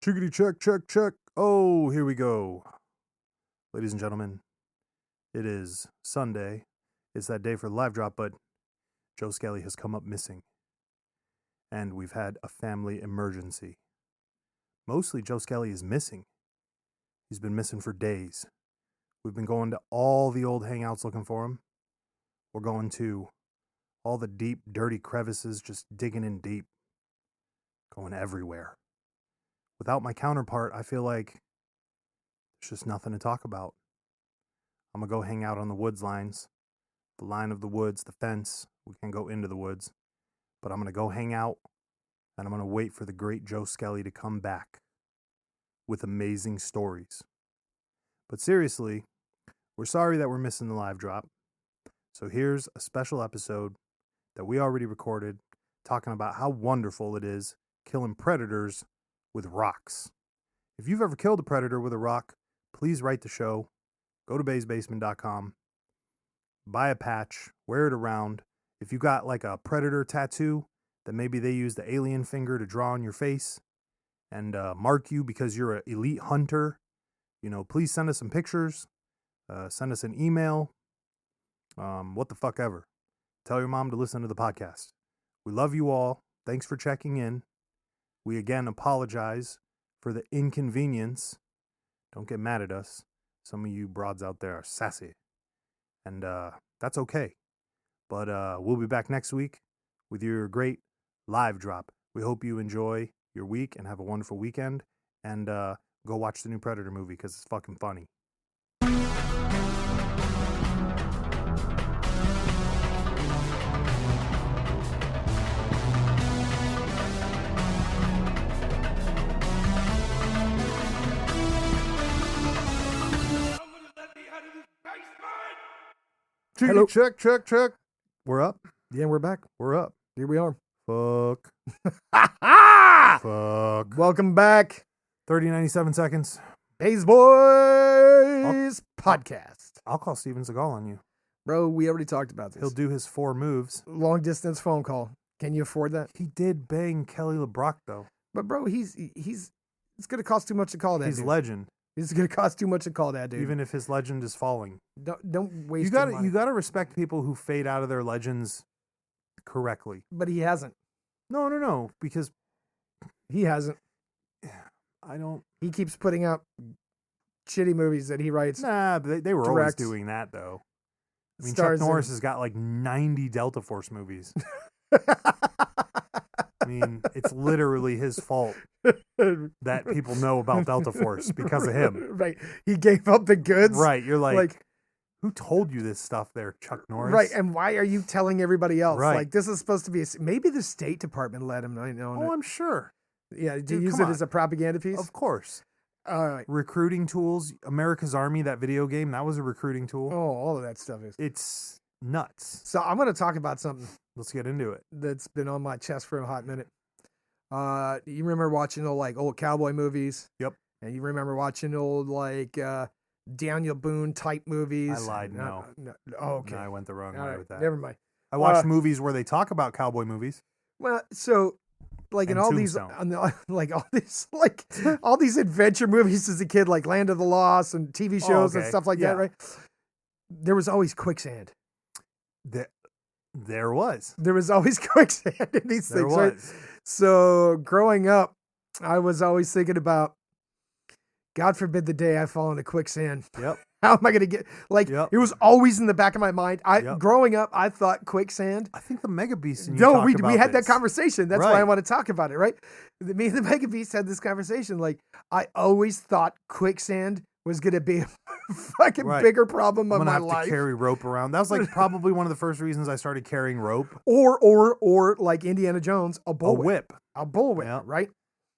Chickity check, check, check. Oh, here we go. Ladies and gentlemen, it is Sunday. It's that day for the live drop, but Joe Skelly has come up missing. And we've had a family emergency. Mostly Joe Skelly is missing. He's been missing for days. We've been going to all the old hangouts looking for him. We're going to all the deep, dirty crevices, just digging in deep. Going everywhere. Without my counterpart, I feel like there's just nothing to talk about. I'm going to go hang out on the woods lines. The line of the woods, the fence. We can go into the woods. But I'm going to go hang out, and I'm going to wait for the great Joe Skelly to come back with amazing stories. But seriously, we're sorry that we're missing the live drop. So here's a special episode that we already recorded talking about how wonderful it is killing predators with rocks. If you've ever killed a predator with a rock, please write the show. Go to baysbasement.com. Buy a patch. Wear it around. If you got like a predator tattoo, then maybe they use the alien finger to draw on your face and mark you because you're an elite hunter. Please send us some pictures. Send us an email. What the fuck ever. Tell your mom to listen to the podcast. We love you all. Thanks for checking in. We again apologize for the inconvenience. Don't get mad at us. Some of you broads out there are sassy. And that's okay. But we'll be back next week with your great live drop. We hope you enjoy your week and have a wonderful weekend. And go watch the new Predator movie because it's fucking funny. Hello. Check, check, check. We're up. Yeah, we're back. We're up. Here we are. Fuck. Fuck. Welcome back. 97 seconds. Bays Boys Podcast. I'll call Steven Seagal on you. Bro, we already talked about this. He'll do his 4 moves. Long distance phone call. Can you afford that? He did bang Kelly LeBrock, though. But bro, it's going to cost too much to call that He's dude. legend. It's going to cost too much to call that dude. Even if his legend is falling. Don't waste You got to respect people who fade out of their legends correctly. But he hasn't. No, because He hasn't. I don't. He keeps putting out shitty movies that he writes. Nah, they were always Directs. doing that, though. I mean, Stars Chuck Norris in- has got like 90 Delta Force movies. I mean, it's literally his fault that people know about Delta Force because of him. Right. He gave up the goods. Right. You're like, who told you this stuff there, Chuck Norris? Right, and why are you telling everybody else? Right. Like, this is supposed to be maybe the State Department let him know. Oh, I'm sure. Yeah, to Dude, use come it on. as a propaganda piece. Of course. Oh, Recruiting tools. America's Army, that video game, that was a recruiting tool. all of that stuff is. It's nuts. So I'm going to talk about something Let's get into it. that's been on my chest for a hot minute. You remember watching old cowboy movies? Yep. And you remember watching old Daniel Boone type movies? I lied, no. Oh, okay. No, I went the wrong All way right, with that. never mind. I watched movies where they talk about cowboy movies. Well, so like in And all these, Tombstone. all these adventure movies as a kid, like Land of the Lost and TV shows and okay. stuff like Yeah. that, right? There was always quicksand. There was. There was always quicksand in these There things, right? was. So growing up, I was always thinking about, God forbid the day I fall into quicksand. Yep. How am I going to get, Yep. it was always in the back of my mind. Yep. Growing up, I thought quicksand. I think the Mega Beast and you No, talked we about had that this. conversation. That's why I Right. want to talk about it, right? Me and the Mega Beast had this conversation. Like, I always thought quicksand was going to be a fucking Right. bigger problem I'm of gonna my have life. to carry rope around. That was like probably one of the first reasons I started carrying rope. Or like Indiana Jones, a A bullwhip. whip. A bullwhip, Yeah. right?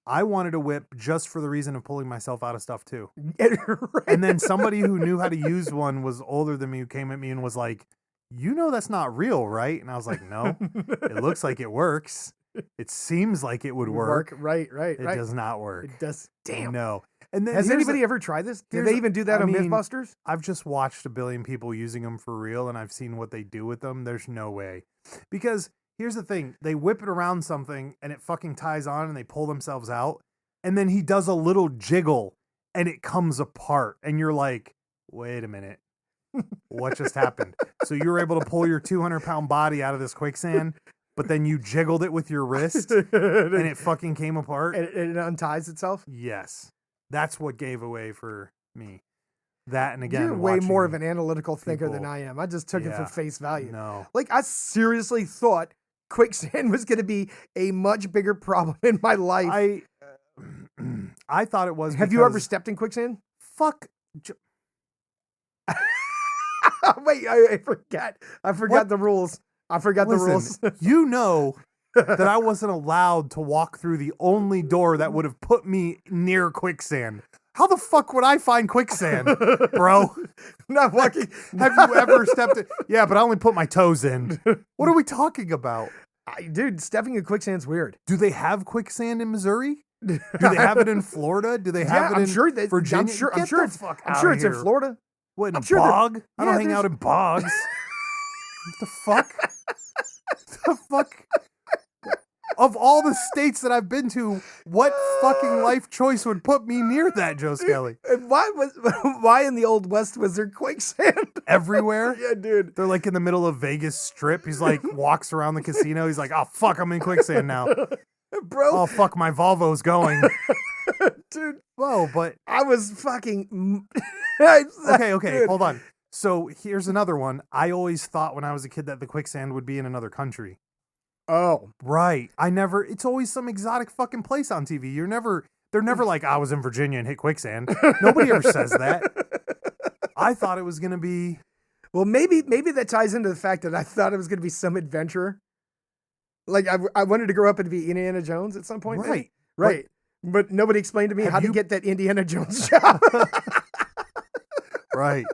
I wanted a whip just for the reason of pulling myself out of stuff too. Right. And then somebody who knew how to use one was older than me who came at me and was like, that's not real, right? And I was like, no, it looks like it works. It seems like it would work. Right. It does not work. It does. Damn. No. And then Has here's anybody ever tried this? Did here's they the- even do that I on mean, Mythbusters? I've just watched a billion people using them for real, and I've seen what they do with them. There's no way. Because here's the thing. They whip it around something, and it fucking ties on, and they pull themselves out. and then he does a little jiggle and it comes apart and you're like, wait a minute, what just happened? So you were able to pull your 200-pound body out of this quicksand, but then you jiggled it with your wrist and it fucking came apart. And it unties itself. Yes, that's what gave away for me. That, and again, You're way more of watching an analytical thinker than people- I am. I just took it for Yeah. face value. No. Like, I seriously thought quicksand was going to be a much bigger problem in my life. I thought it was. Have you ever because- stepped in quicksand? Fuck. Wait, I forgot. I forgot What? the rules. I forgot the rules. Listen, you know that I wasn't allowed to walk through the only door that would have put me near quicksand. How the fuck would I find quicksand, bro? Not walking. Have you ever stepped in? Yeah, but I only put my toes in. What are we talking about? Dude, stepping in quicksand's weird. Do they have quicksand in Missouri? Do they have it in Florida? Do they have it I'm in sure that, Virginia? I'm sure Get the it's. fuck I'm outta sure it's in here. Florida. What, in I'm a sure there- bog? I don't yeah, hang out there's- in bogs. What the fuck? The fuck? Of all the states that I've been to, what fucking life choice would put me near that, Joe Skelly? And why in the old West was there quicksand? Everywhere? Yeah, dude. They're like in the middle of Vegas Strip. He's like, walks around the casino. He's like, oh, fuck, I'm in quicksand now. Bro, Oh, fuck, my Volvo's going. dude, Whoa, but I was fucking. okay, Dude. hold on. So here's another one. I always thought when I was a kid that the quicksand would be in another country. Oh, Right. It's always some exotic fucking place on TV. They're never like, I was in Virginia and hit quicksand. Nobody ever says that. I thought it was going to be. well, maybe that ties into the fact that I thought it was going to be some adventure. Like I wanted to grow up and be Indiana Jones at some point. maybe. Right. Right. But nobody explained to me Have how to you- get that Indiana Jones job. Right.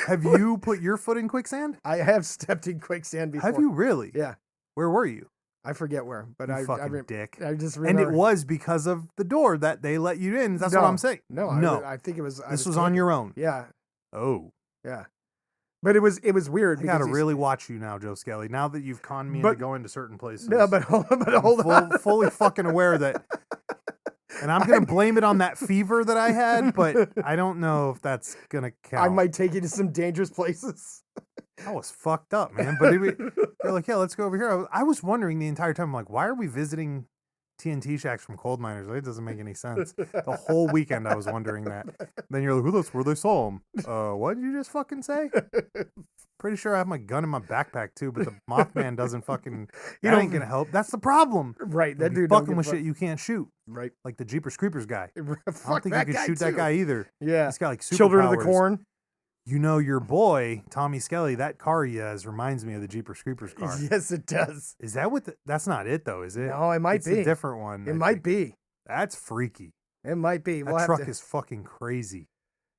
Have you put your foot in quicksand? I have stepped in quicksand before. Have you really? Yeah. Where were you? I forget where, but You I fucking dick. I just And remember. it was because of the door that they let you in. That's what No. I'm saying. No, No. I think it was. This was on your own. Yeah, Oh. yeah. But it was weird. I gotta because he's- really watch you now, Joe Skelly. Now that you've conned me into But- going to certain places. No, but hold I'm on. fully fucking aware that. And I'm gonna blame it on that fever that I had, but I don't know if that's gonna count. I might take you to some dangerous places. I was fucked up, man. But they're like, yeah, let's go over here. I was wondering the entire time, I'm like, why are we visiting TNT shacks from coal miners? It doesn't make any sense. The whole weekend I was wondering that. Then you're like, well, that's where they saw him. What did you just fucking say? Pretty sure I have my gun in my backpack too, but the Mothman doesn't fucking. You That don't- ain't gonna help. That's the problem. Right, that That dude. don't fucking give with a fuck. shit you can't shoot, Right. like the Jeepers Creepers guy. I Fuck don't think you could shoot that too. guy either. Yeah. He's got like superpowers. Children of the Corn. You know, your boy Tommy Skelly. That car he has reminds me of the Jeepers Creepers car. Yes, it does. Is that what? That's not it though, is it? No, it might It's be. a different one. It I might think. be. That's freaky. It might be. That truck is fucking crazy.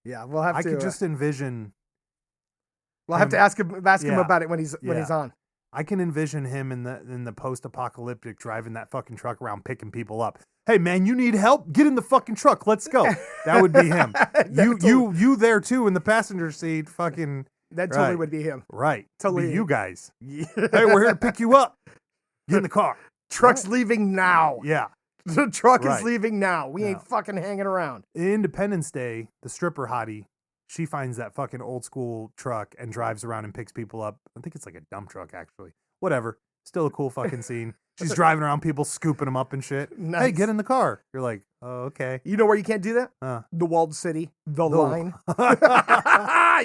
Yeah, we'll have I to. could just envision. we'll have to him- ask him Yeah. about it when he's on. I can envision him in the post-apocalyptic driving that fucking truck around picking people up. Hey man, you need help? Get in the fucking truck. Let's go. That would be him. You there too in the passenger seat. Fucking That totally right. would be him. right. Totally. Be you guys. Yeah. Hey, we're here to pick you up. Get in the car. Truck's leaving now. Yeah. The truck is Right. leaving now. We Yeah. ain't fucking hanging around. Independence Day, the stripper hottie, she finds that fucking old school truck and drives around and picks people up. I think it's like a dump truck, actually. Whatever. Still a cool fucking scene. She's driving around people, scooping them up and shit. Hey, Nice. get in the car. You're like, oh, okay. You know where you can't do that? Uh, The walled city. The The- line.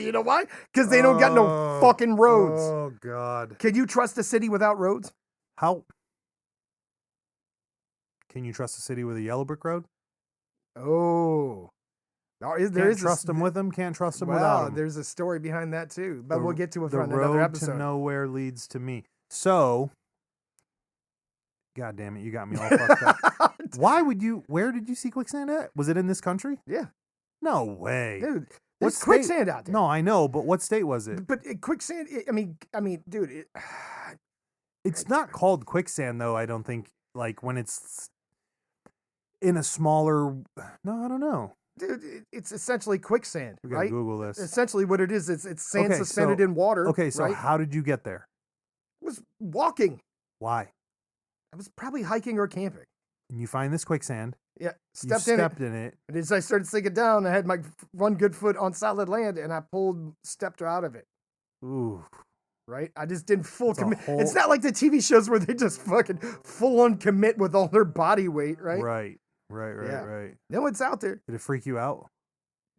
You know why? Because they don't got no Oh, fucking roads. Oh, God. Can you trust a city without roads? How? Can you trust a city with a yellow brick road? Oh. There Can't is trust them with them, can't trust them Wow, without them. there's a story behind that too. But The- we'll get to it The on another road episode. to nowhere leads to me. So, God damn it, you got me all fucked up. Why would you? Where did you see quicksand at? Was it in this country? Yeah. No way. Dude, What there's state- quicksand out there. No, I know, but what state was it? But quicksand, I mean, dude, It's not called quicksand though. I don't think. Like when it's in a smaller. No, I don't know. dude, it's essentially quicksand, We gotta right? Google this. Essentially, what it is, it's sand Okay, suspended so- in water. Okay, so right? how did you get there? I was walking. Why? I was probably hiking or camping. And you find this quicksand. Yeah, You stepped in it. And as I started sinking down, I had my one good foot on solid land, and I stepped out of it. Ooh. Right? I just didn't full It's a commit. whole- It's not like the TV shows where they just fucking full on commit with all their body weight, right? Right. Right. No, it's out there. Did it freak you out?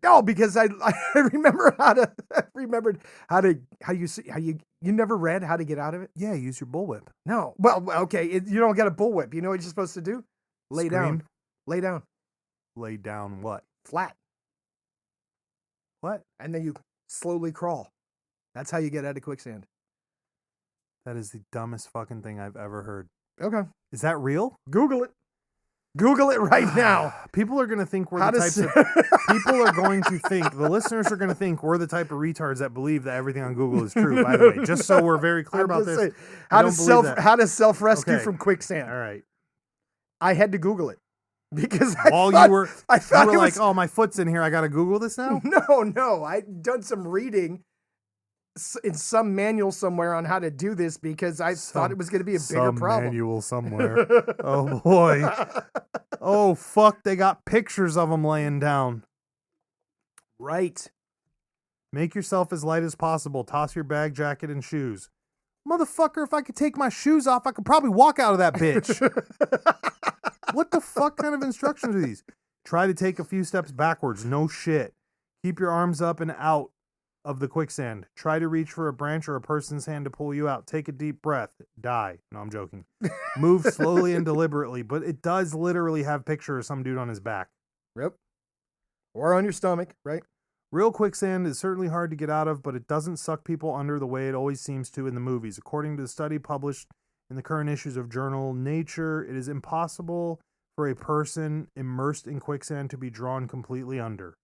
No, because I remember you never read how to get out of it? Yeah, use your bullwhip. No. Well, okay, you don't get a bullwhip. You know what you're supposed to do? Lay down. Lay down. Lay down what? Flat. What? And then you slowly crawl. That's how you get out of quicksand. That is the dumbest fucking thing I've ever heard. Okay. Is that real? Google it. Google it right now. People are going to think we're people are going to think, the listeners are going to think we're the type of retards that believe that everything on Google is true, by the way. Just so we're very clear about this. Saying, how to self-rescue from quicksand. All right. I had to Google it. Because you were like, oh, my foot's in here. I got to Google this now? No. I'd done some reading in some manual somewhere on how to do this because I thought it was going to be a bigger problem. Manual somewhere. Oh, boy. Oh, fuck. They got pictures of them laying down. Right. Make yourself as light as possible. Toss your bag, jacket, and shoes. Motherfucker, if I could take my shoes off, I could probably walk out of that bitch. What the fuck kind of instructions are these? Try to take a few steps backwards. No shit. Keep your arms up and out of the quicksand. Try to reach for a branch or a person's hand to pull you out. Take a deep breath. Die. No, I'm joking. Move slowly and deliberately, but it does literally have picture of some dude on his back. Yep. Or on your stomach, right? Real quicksand is certainly hard to get out of, but it doesn't suck people under the way it always seems to in the movies. According to the study published in the current issues of journal Nature, it is impossible for a person immersed in quicksand to be drawn completely under.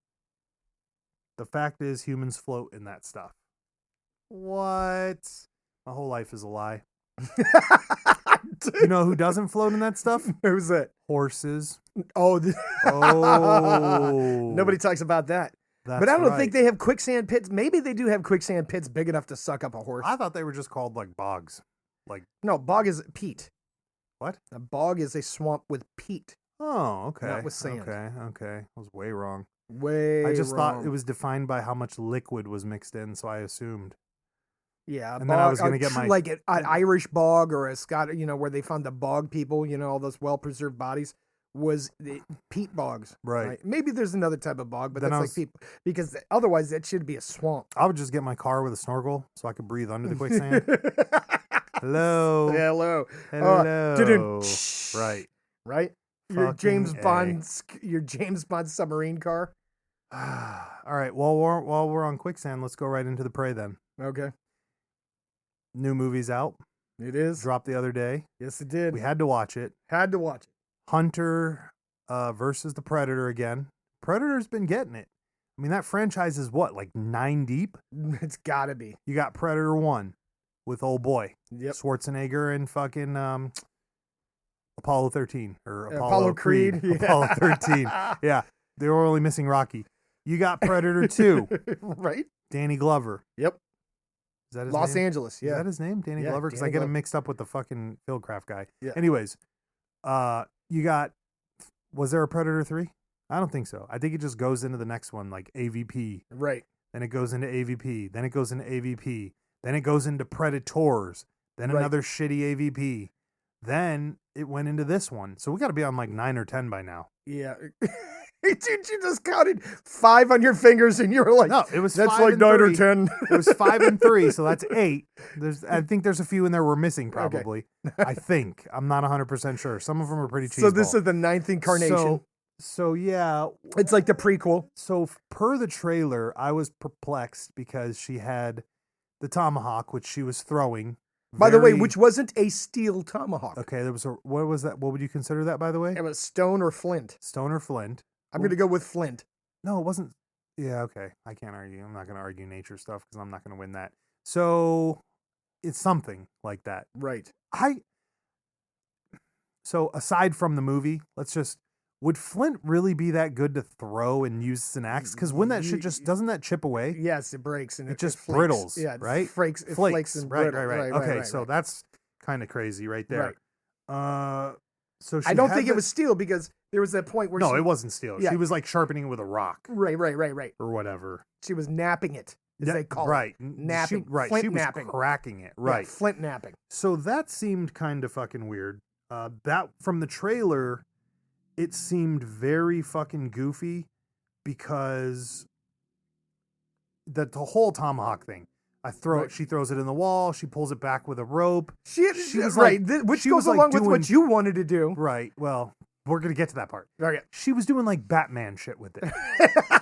The fact is, humans float in that stuff. What? My whole life is a lie. You know who doesn't float in that stuff? Who's that? Horses. Oh. Oh. Nobody talks about that. But I don't think they have quicksand pits. Maybe they do have quicksand pits big enough to suck up a horse. I thought they were just called like bogs. No, bog is peat. What? A bog is a swamp with peat. Oh, okay. Not with sand. Okay. I was way wrong. I just thought it was defined by how much liquid was mixed in, so I assumed. Yeah, and then I was going to get my like an Irish bog or a Scott, where they found the bog people, all those well preserved bodies was the peat bogs. Right. Maybe there's another type of bog, but then that's like peat because otherwise that should be a swamp. I would just get my car with a snorkel so I could breathe under the quicksand. Hello. Right. Your James Bond submarine car. All right. While we're on quicksand, let's go right into the Prey then. Okay. New movie's out. It is. Dropped the other day. Yes, it did. We had to watch it. Hunter versus the Predator again. Predator's been getting it. I mean, that franchise is what, like 9 deep? It's gotta be. You got Predator 1 with old boy. Yep. Schwarzenegger and fucking Apollo 13 or Apollo Creed. Yeah. Apollo 13. Yeah. They were only missing Rocky. You got Predator 2. Right. Danny Glover. Yep. Is that his Los name? Angeles. Yeah. Is that his name? Danny Glover? Because I get him mixed up with the fucking Fieldcraft guy. Yeah. Anyways, you got, was there a Predator 3? I don't think so. I think it just goes into the next one, like AVP. Right. Then it goes into AVP. Then it goes into AVP. Then it goes into Predators. Then another shitty AVP. Then it went into this one. So we got to be on like 9 or 10 by now. Yeah. Dude, you just counted 5 on your fingers and you were like, no, it was that's like 9 or 10. It was 5 and 3, so that's 8. I think there's a few in there we're missing probably. Okay. I think. I'm not 100% sure. Some of them are pretty cheeseball. So this is the 9th incarnation. So yeah. It's like the prequel. So per the trailer, I was perplexed because she had the tomahawk, which she was throwing. By the way, which wasn't a steel tomahawk. Okay, there was what was that? What would you consider that, by the way? It was stone or flint. Stone or flint. I'm going to go with flint. No, it wasn't. Yeah, okay. I can't argue. I'm not going to argue nature stuff because I'm not going to win that. So it's something like that. Right. So aside from the movie, would flint really be that good to throw and use as an axe? Because when that shit doesn't that chip away? Yes, it breaks and it just flakes. brittles. Yeah, right? It flakes and right, brittle. right. Okay, so that's kind of crazy right there. Right. So I don't think it was steel because there was that point where it wasn't steel. Yeah. She was like sharpening it with a rock. Right. Or whatever. She was napping it, as they call it. Napping. Flint She was napping. cracking it. Right. Yeah, flint napping. So that seemed kind of fucking weird. That from the trailer, it seemed very fucking goofy because the whole tomahawk thing. She throws it in the wall. She pulls it back with a rope. She was right, which goes along with what you wanted to do. Right. Well, we're gonna get to that part. Okay. She was doing like Batman shit with it.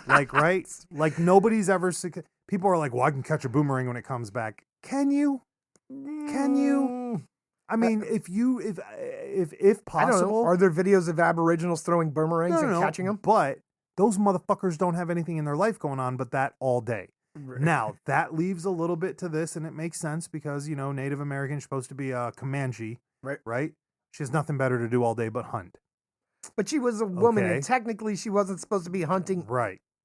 Right? Like nobody's ever. People are like, "Well, I can catch a boomerang when it comes back." Can you? Can you? I mean, if possible, I don't know. Are there videos of Aboriginals throwing boomerangs and catching them? But those motherfuckers don't have anything in their life going on but that all day. Right. Now, that leaves a little bit to this, and it makes sense because, Native American's supposed to be a Comanche, right? She has nothing better to do all day but hunt. But she was a woman, and technically she wasn't supposed to be hunting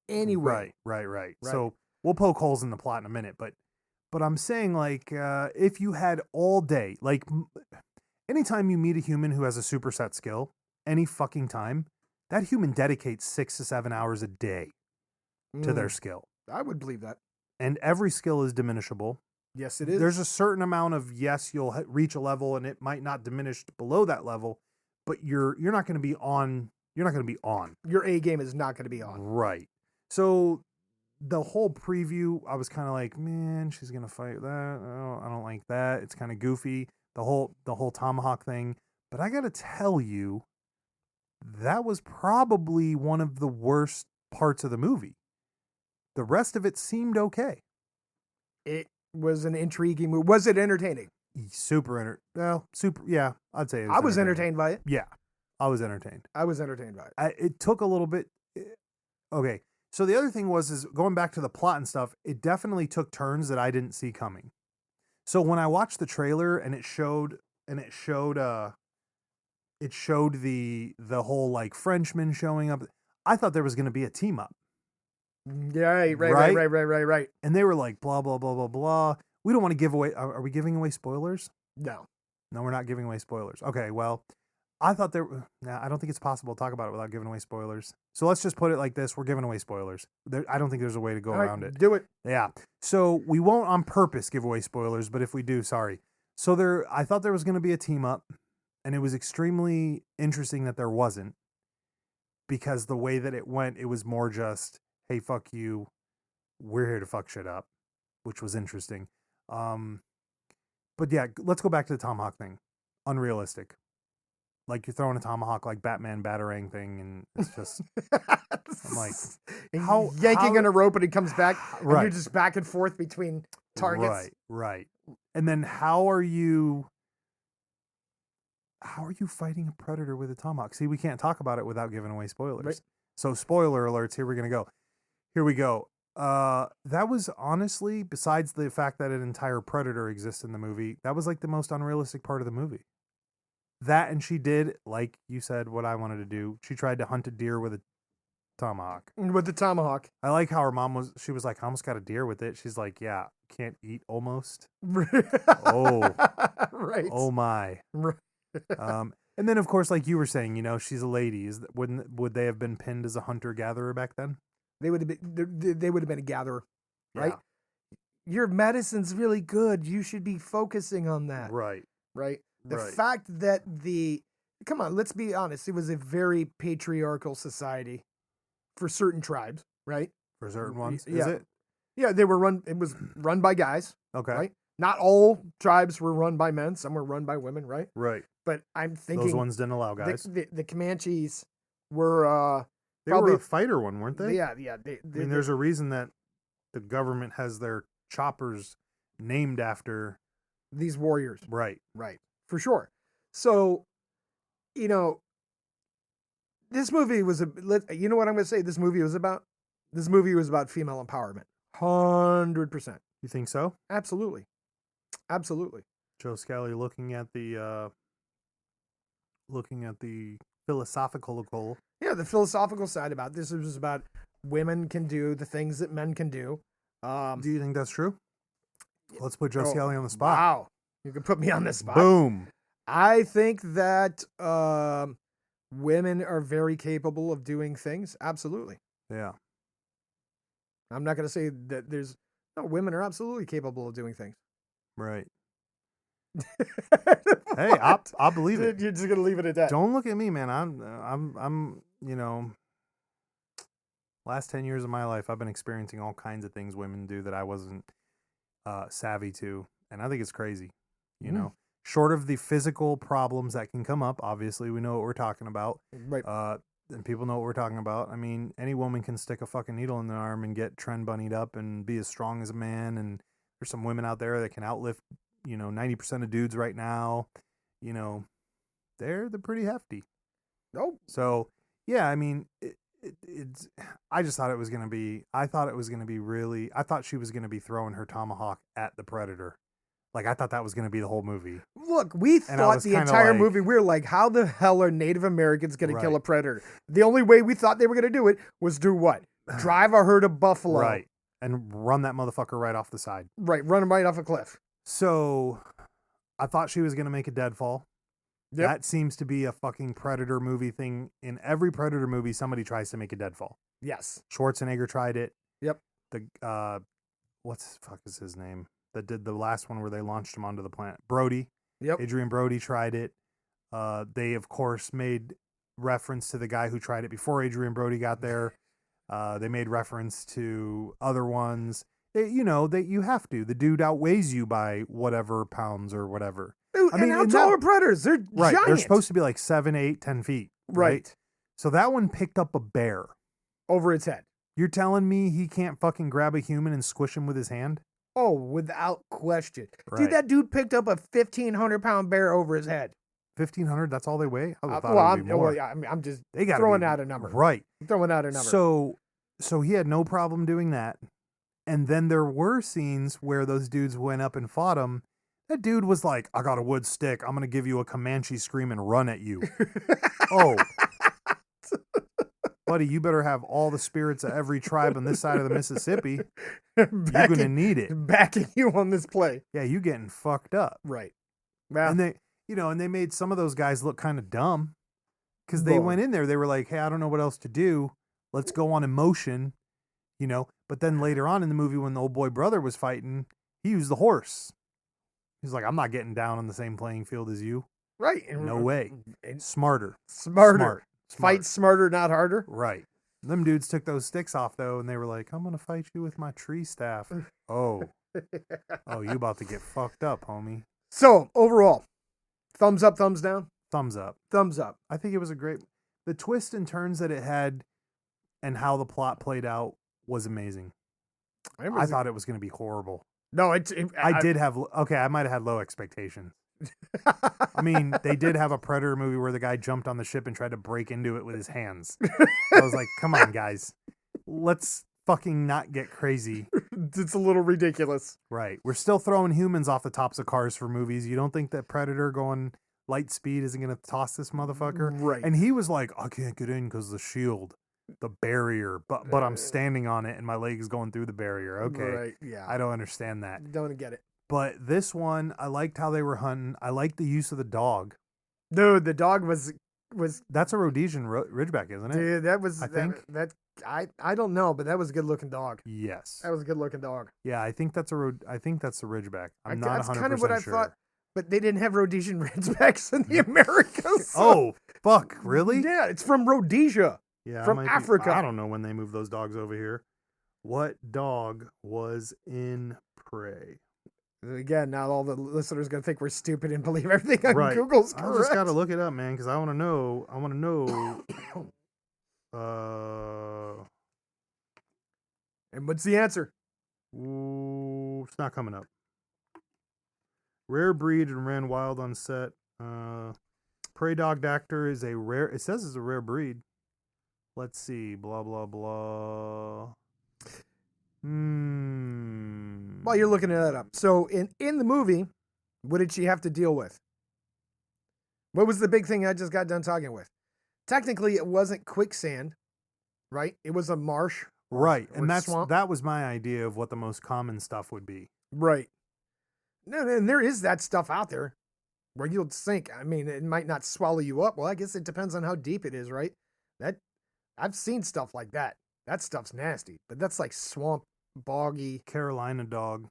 anyway. Right. So we'll poke holes in the plot in a minute, but I'm saying, like, if you had all day, like, anytime you meet a human who has a superset skill, any fucking time, that human dedicates 6 to 7 hours a day to their skill. I would believe that. And every skill is diminishable. Yes, it is. There's a certain amount of, yes, you'll reach a level and it might not diminish below that level, but you're not going to be on. You're not going to be on. Your A game is not going to be on. Right. So the whole preview, I was kind of like, man, she's going to fight that. Oh, I don't like that. It's kind of goofy. The whole tomahawk thing. But I got to tell you, that was probably one of the worst parts of the movie. The rest of it seemed okay. It was an intriguing movie. Was it entertaining? Super, yeah, I'd say it was I was entertained by it. Yeah, I was entertained. I was entertained by it. It took a little bit. Okay, so the other thing is going back to the plot and stuff, it definitely took turns that I didn't see coming. So when I watched the trailer and it showed the whole like Frenchman showing up, I thought there was going to be a team up. Yeah, right. And they were like, blah, blah, blah, blah, blah. We don't want to give away. Are we giving away spoilers? No, we're not giving away spoilers. Okay, well, I thought I don't think it's possible to talk about it without giving away spoilers. So let's just put it like this. We're giving away spoilers. I don't think there's a way to go around it. Do it. Yeah. So we won't on purpose give away spoilers, but if we do, sorry. So I thought there was going to be a team up, and it was extremely interesting that there wasn't, because the way that it went, it was more just, hey, fuck you, we're here to fuck shit up, which was interesting. But yeah, let's go back to the tomahawk thing. Unrealistic. Like, you're throwing a tomahawk like Batman Batarang thing, and it's just, I'm like, yanking on a rope and it comes back, and you're just back and forth between targets. Right. And then how are you fighting a predator with a tomahawk? See, we can't talk about it without giving away spoilers. Right. So spoiler alerts, here we go. That was honestly, besides the fact that an entire predator exists in the movie, that was like the most unrealistic part of the movie. That, and she did, like you said, what I wanted to do. She tried to hunt a deer with a tomahawk. With the tomahawk. I like how her mom she was like, I almost got a deer with it. She's like, yeah, can't eat almost. Oh. Right. Oh my. Right. And then of course, like you were saying, she's a lady. Would they have been pinned as a hunter-gatherer back then? They would have been a gatherer, right? Yeah. Your medicine's really good. You should be focusing on that. Right. The fact that come on, let's be honest. It was a very patriarchal society for certain tribes, right? For certain ones, yeah. Is it? Yeah, it was run by guys. Okay. Right? Not all tribes were run by men. Some were run by women, right? Right. But I'm thinking those ones didn't allow guys. The Comanches were they were a fighter one, weren't they? Yeah. There's a reason that the government has their choppers named after these warriors. Right. For sure. So, this movie was you know what I'm going to say this movie was about? This movie was about female empowerment. 100%. You think so? Absolutely. Joe Scally looking at the philosophical goal. Yeah, the philosophical side about this was about women can do the things that men can do. Do you think that's true? Let's put Joe Scally on the spot. Wow. You can put me on the spot. Boom. I think that women are very capable of doing things. Absolutely. Yeah. I'm not going to say that there's no, women are absolutely capable of doing things. Right. Hey, I believe it. You're just going to leave it at that. Don't look at me, man. I'm, last 10 years of my life, I've been experiencing all kinds of things women do that I wasn't savvy to. And I think it's crazy, you know, short of the physical problems that can come up. Obviously, we know what we're talking about. Right. And people know what we're talking about. I mean, any woman can stick a fucking needle in their arm and get trend bunnied up and be as strong as a man. And there's some women out there that can outlift, 90% of dudes right now. They're pretty hefty. Oh. So, yeah, I mean, it's. I just thought it was gonna be. I thought it was gonna be really. I thought she was gonna be throwing her tomahawk at the predator. Like, I thought that was gonna be the whole movie. Look, we thought the entire movie, we were like, how the hell are Native Americans going to kill a predator? The only way we thought they were going to do it was do what? Drive a herd of buffalo. Right. And run that motherfucker right off the side. Right. Run him right off a cliff. So, I thought she was going to make a deadfall. Yep. That seems to be a fucking Predator movie thing. In every Predator movie, somebody tries to make a deadfall. Yes. Schwarzenegger tried it. Yep. What's the fuck is his name? That did the last one where they launched him onto the planet. Brody. Yep. Adrian Brody tried it. They, of course, made reference to the guy who tried it before Adrian Brody got there. They made reference to other ones. You have to. The dude outweighs you by whatever pounds or whatever. Dude, I mean, how tall are predators? They're right. giant. They're supposed to be like 7, 8, 10 feet. Right. So that one picked up a bear. Over its head. You're telling me he can't fucking grab a human and squish him with his hand? Oh, without question. Right. Dude, that dude picked up a 1,500-pound bear over his head. 1,500? That's all they weigh? I'm just throwing out a number. Right. I'm throwing out a number. So he had no problem doing that. And then there were scenes where those dudes went up and fought him. That dude was like, I got a wood stick. I'm going to give you a Comanche scream and run at you. Oh. Buddy, you better have all the spirits of every tribe on this side of the Mississippi. You're going to need it. Backing you on this play. Yeah, you getting fucked up. Right. Well, and they made some of those guys look kind of dumb because they went in there. They were like, hey, I don't know what else to do. Let's go on emotion, But then later on in the movie, when the old boy brother was fighting, he used the horse. He's like, I'm not getting down on the same playing field as you. Right. No way. Smarter. Smart. Fight smarter, not harder. Right. Them dudes took those sticks off, though, and they were like, I'm going to fight you with my tree staff. Oh, you about to get fucked up, homie. So, overall, thumbs up, thumbs down? Thumbs up. Thumbs up. I think it was the twist and turns that it had and how the plot played out was amazing. I thought it was going to be horrible. No, I might have had low expectations. I mean, they did have a Predator movie where the guy jumped on the ship and tried to break into it with his hands. I was like, come on, guys. Let's fucking not get crazy. It's a little ridiculous. Right. We're still throwing humans off the tops of cars for movies. You don't think that Predator going light speed isn't going to toss this motherfucker? Right. And he was like, I can't get in because the shield, the barrier, but I'm standing on it and my leg is going through the barrier. Okay. Right. Yeah. I don't understand that. Don't get it. But this one, I liked how they were hunting. I liked the use of the dog. Dude, the dog was. That's a Rhodesian Ridgeback, isn't it? Dude, that was. I think. I don't know, but that was a good looking dog. Yes. That was a good looking dog. Yeah, I think that's a Ridgeback. I'm not 100% sure. That's kind of what I thought. But they didn't have Rhodesian Ridgebacks in the Americas. So. Oh, fuck! Really? Yeah, it's from Rhodesia. Yeah, from Africa. I don't know when they moved those dogs over here. What dog was in Prey? Again, now all the listeners are going to think we're stupid and believe everything on Google's correct. I just got to look it up, man, because I want to know. And what's the answer? Ooh, it's not coming up. Rare breed and ran wild on set. Prey dog Dactor is a rare. It says it's a rare breed. Let's see. Blah blah blah. While you're looking that up, so in the movie, what did she have to deal with? What was the big thing I just got done talking with? Technically, it wasn't quicksand, right? It was a marsh, right? And that was my idea of what the most common stuff would be, right? No, and there is that stuff out there. where you'll sink. I mean, it might not swallow you up. Well, I guess it depends on how deep it is, right? That I've seen stuff like that. That stuff's nasty, but that's like swamp, boggy. Carolina dog.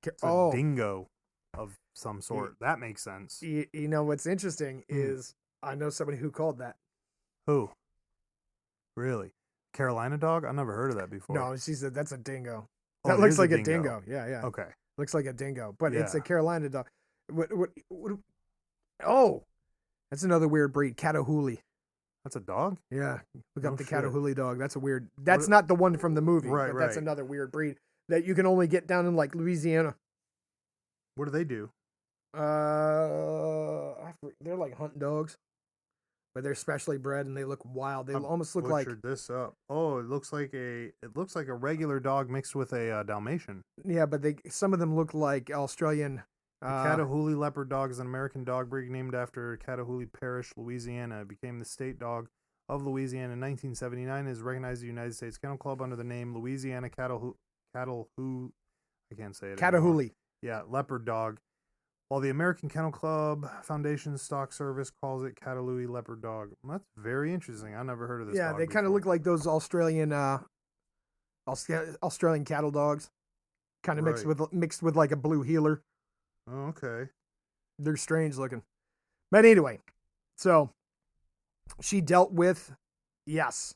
It's a Oh, dingo of some sort. That makes sense. you know what's interesting is I know somebody who called that. Who? Really? Carolina dog? I've never heard of that before. No, she said that's a dingo. Oh, That it looks is a like a dingo. dingo. Yeah, yeah. Okay. Looks like a dingo, but it's a Yeah. Carolina dog. What? Oh, that's another weird breed, Catahoula. That's a dog? Yeah, look No up the shit. Catahoula dog. That's a weird. That's What- not the one from the movie. Right, but That's right. another weird breed that you can only get down in like Louisiana. What do they do? They're like hunt dogs, but they're specially bred and they look wild. They I've almost look like butchered this up. Oh, it looks like a regular dog mixed with a Dalmatian. yeah, but some of them look like Australian. The Catahoula leopard dog is an American dog breed named after Catahoula Parish, Louisiana. It became the state dog of Louisiana in 1979. It is recognized in the United States Kennel Club under the name Louisiana Catahoula. I can't say it. anymore. Catahoula. Yeah, leopard dog. While the American Kennel Club Foundation Stock Service calls it Catahoula leopard dog. That's very interesting. I never heard of this. Yeah, dog they kind of before. look like those Australian cattle dogs, kind of Right. mixed with like a blue heeler. Oh, okay. They're strange looking. But anyway, so she dealt with, yes,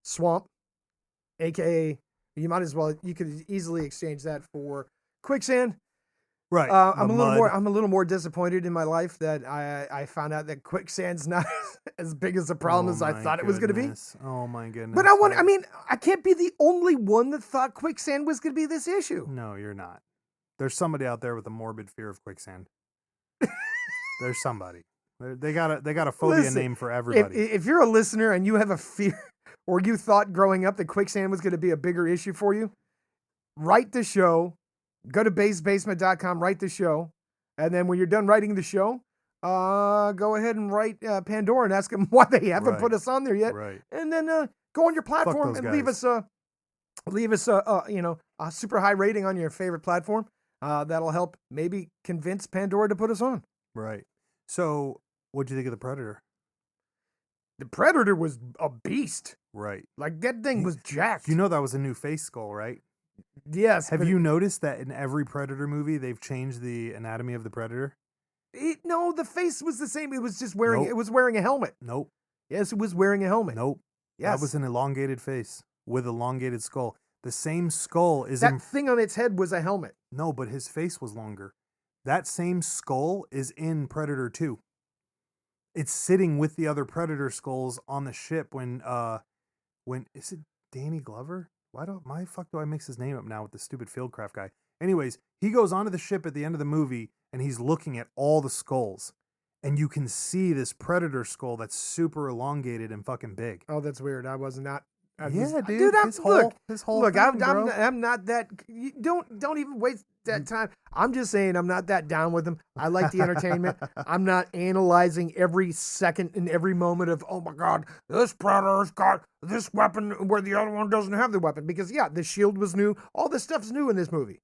swamp, aka you could easily exchange that for quicksand. Right. I'm the a little mud. more disappointed in my life that I found out that quicksand's not as big as a problem Oh as I my thought it was going to be. goodness. Oh my goodness. But I mean, I can't be the only one that thought quicksand was going to be this issue. No, you're not. There's somebody out there with a morbid fear of quicksand. There's somebody. They got a phobia Listen, name for everybody. If you're a listener and you have a fear or you thought growing up that quicksand was going to be a bigger issue for you, write the show. Go to basebasement.com, write the show. And then when you're done writing the show, go ahead and write Pandora and ask them why they haven't Right. put us on there yet. Right. And then go on your platform those and leave guys. us a super high rating on your favorite platform. That'll help maybe convince Pandora to put us on. Right. So, what'd you think of the Predator? The Predator was a beast. Right. Like that thing was jacked. You know that was a new face skull, right? Yes. Have but you noticed that in every Predator movie they've changed the anatomy of the Predator? No, the face was the same. It was just wearing. Nope. It was wearing a helmet. Nope. Yes, it was wearing a helmet. Nope. Yes. That was an elongated face with elongated skull. The same skull is That in thing on its head was a helmet. No, but his face was longer. That same skull is in Predator 2. It's sitting with the other Predator skulls on the ship when is it Danny Glover? Why fuck do I mix his name up now with the stupid Fieldcraft guy? Anyways, he goes onto the ship at the end of the movie and he's looking at all the skulls. And you can see this Predator skull that's super elongated and fucking big. Oh, that's weird. I was not. Yeah, dude. Dude, his whole look, thing, bro. I'm not that. Don't even waste that time. I'm just saying I'm not that down with them. I like the entertainment. I'm not analyzing every second and every moment of, oh my God, this Predator's got this weapon where the other one doesn't have the weapon. Because, yeah, the shield was new. All this stuff's new in this movie.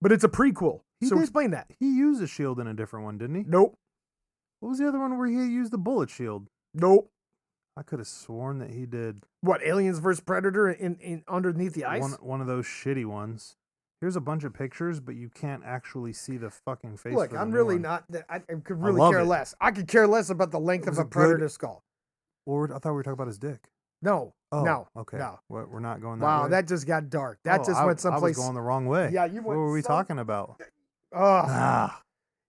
But it's a prequel. He So did- explain that. He used a shield in a different one, didn't he? Nope. What was the other one where he used the bullet shield? Nope. I could have sworn that he did What, Aliens vs. Predator in underneath the ice? one of those shitty ones. Here's a bunch of pictures, but you can't actually see the fucking face. Look, for the I'm new really one. not. I could really love care it. less. I could care less about the length It of was a a good- Predator skull. I thought we were talking about his dick. No. Oh, No. Okay. No. We're not going that Wow, way. that just got dark. That Oh, just I went someplace. I was going the wrong way. Yeah, you What went were we so- talking about? Oh,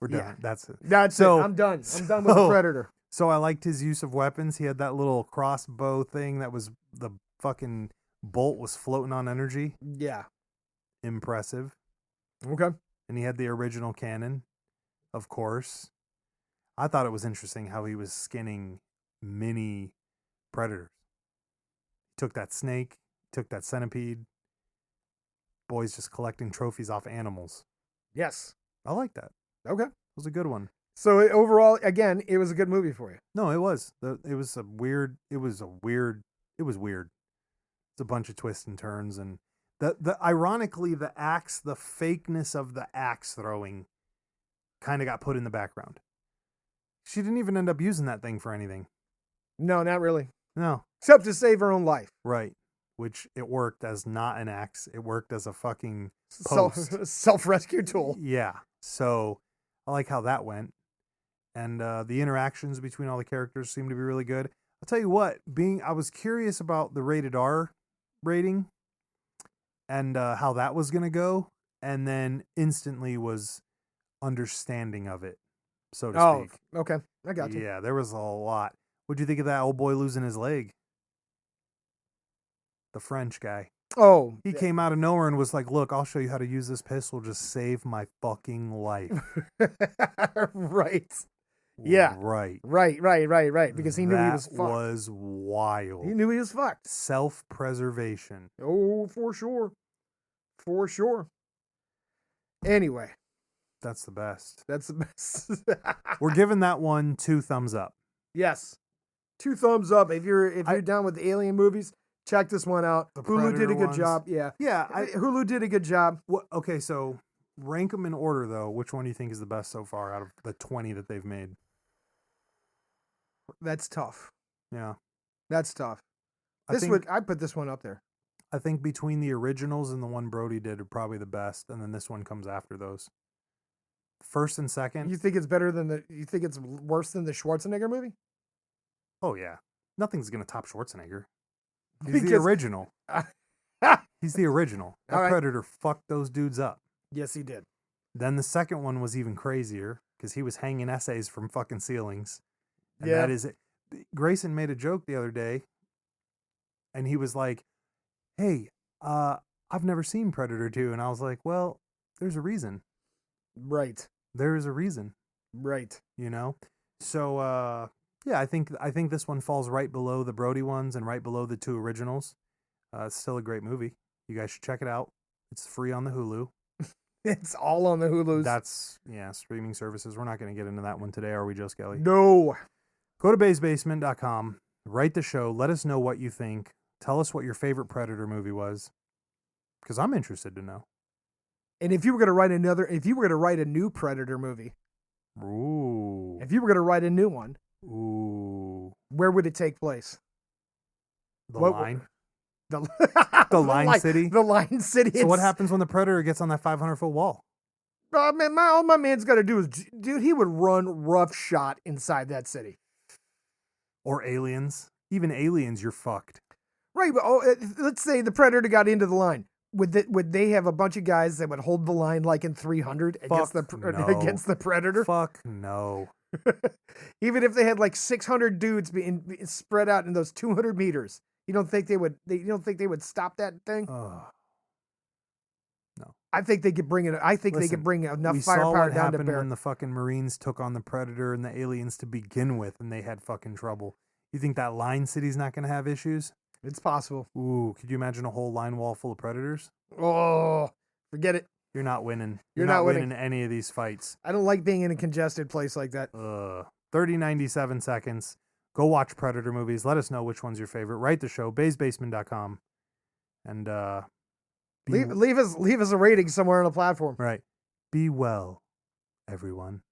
We're Yeah. done. That's it. that's So- it. I'm done. I'm done with the so- Predator. So I liked his use of weapons. He had that little crossbow thing that was the fucking bolt was floating on energy. Yeah. Impressive. Okay. And he had the original cannon, of course. I thought it was interesting how he was skinning mini predators. Took that snake, took that centipede. Boys just collecting trophies off animals. Yes. I like that. Okay. It was a good one. So overall, again, it was a good movie for you. No, it was. It was weird. It's a bunch of twists and turns, and the ironically the fakeness of the axe throwing kind of got put in the background. She didn't even end up using that thing for anything. No, not really. No. Except to save her own life. Right. Which it worked as not an axe. It worked as a fucking post. Self-rescue tool. Yeah. So I like how that went. And the interactions between all the characters seem to be really good. I'll tell you what, I was curious about the rated R rating and how that was going to go. And then instantly was understanding of it, so to speak. Okay. I got you. Yeah, there was a lot. What'd you think of that old boy losing his leg? The French guy. Oh. He came out of nowhere and was like, look, I'll show you how to use this pistol. Just save my fucking life. Right. Yeah. Right. Right. Because he knew he was fucked. That was wild. He knew he was fucked. Self-preservation. Oh, for sure. For sure. Anyway. That's the best. That's the best. We're giving that one 2 thumbs up. Yes. 2 thumbs up. If you're down with the alien movies, check this one out. The Hulu did Predator a good ones. job. Yeah. Yeah. Hulu did a good job. Okay, so rank them in order, though. Which one do you think is the best so far out of the 20 that they've made? That's tough. Yeah. That's tough. I'd put this one up there. I think between the originals and the one Brody did are probably the best, and then this one comes after those. First and second. You think it's you think it's worse than the Schwarzenegger movie? Oh yeah. Nothing's gonna top Schwarzenegger. He's the original. He's the original. That All right. Predator fucked those dudes up. Yes, he did. Then the second one was even crazier because he was hanging essays from fucking ceilings. And Yeah. that is it. Grayson made a joke the other day, and he was like, "Hey, I've never seen Predator 2," and I was like, "Well, there's a reason. Right. There is a reason, Right. you know." So, yeah, I think this one falls right below the Brody ones and right below the 2 originals. It's still a great movie. You guys should check it out. It's free on the Hulu. It's all on the Hulus. That's streaming services. We're not going to get into that one today, are we, Joe Skelly? No. Go to BaysBasement.com, write the show, let us know what you think. Tell us what your favorite Predator movie was, because I'm interested to know. And if you were going to write a new Predator movie, Ooh. if you were going to write a new one, Ooh. where would it take place? The Line? The Line City? The Line City. So what happens when the Predator gets on that 500-foot wall? Man, all my man's got to do is, dude, he would run roughshod inside that city. Or aliens. Even aliens, you're fucked. Right, but let's say the Predator got into the line. Would they have a bunch of guys that would hold the line like in 300 against the Predator? Fuck no. Even if they had like 600 dudes being spread out in those 200 meters, you don't think they would stop that thing? No. I think they could bring it. I think they could bring enough firepower down to bear. When the fucking Marines took on the Predator and the aliens to begin with, and they had fucking trouble. You think that Line City's not going to have issues? It's possible. Ooh, could you imagine a whole line wall full of Predators? Oh, forget it. You're not winning. You're not winning any of these fights. I don't like being in a congested place like that. 97 seconds. Go watch Predator movies. Let us know which one's your favorite. Write the show, baysbasement.com. And leave us a rating somewhere on the platform. Right. Be well, everyone.